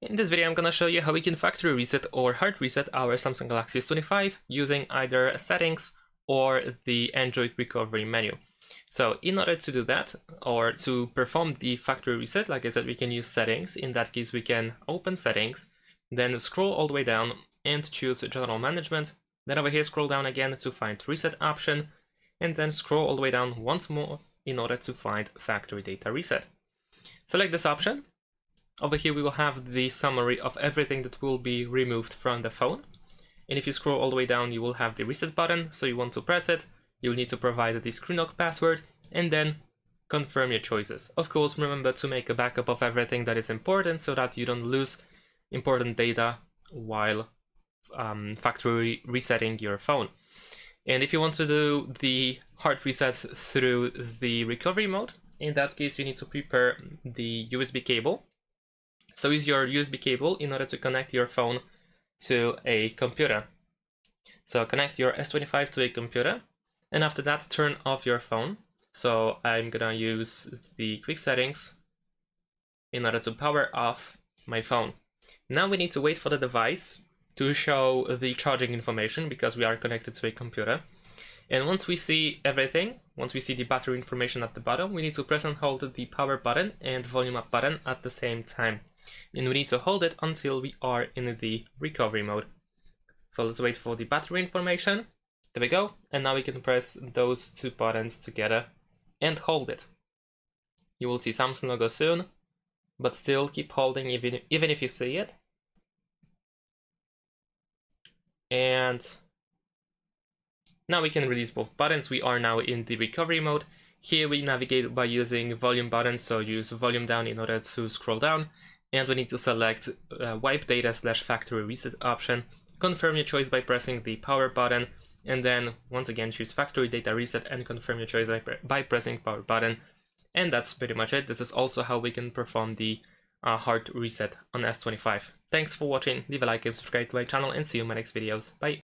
In this video I'm gonna show you how we can factory reset or hard reset our Samsung Galaxy S25 using either settings or the Android recovery menu. So in order to do that, or to perform the factory reset, like I said, we can use settings. In that case, we can open settings, then scroll all the way down and choose general management. Then over here, scroll down again to find reset option, and then scroll all the way down once more in order to find factory data reset. Select this option. Over here, we will have the summary of everything that will be removed from the phone. And if you scroll all the way down, you will have the reset button. So you want to press it. You'll need to provide the screen lock password and then confirm your choices. Of course, remember to make a backup of everything that is important so that you don't lose important data while factory resetting your phone. And if you want to do the hard reset through the recovery mode, in that case, you need to prepare the USB cable. So use your USB cable in order to connect your phone to a computer. So connect your S25 to a computer, and after that, turn off your phone. So I'm gonna use the quick settings in order to power off my phone. Now we need to wait for the device to show the charging information because we are connected to a computer. And once we see everything, once we see the battery information at the bottom, we need to press and hold the power button and volume up button at the same time. And we need to hold it until we are in the recovery mode. So let's wait for the battery information. There we go. And now we can press those two buttons together and hold it. You will see Samsung logo soon, but still keep holding even if you see it. And now we can release both buttons. We are now in the recovery mode. Here we navigate by using volume buttons, so use volume down in order to scroll down. And we need to select wipe data / factory reset option. Confirm your choice by pressing the power button. And then once again choose factory data reset and confirm your choice by pressing power button. And that's pretty much it. This is also how we can perform the hard reset on S25. Thanks for watching. Leave a like and subscribe to my channel and see you in my next videos. Bye.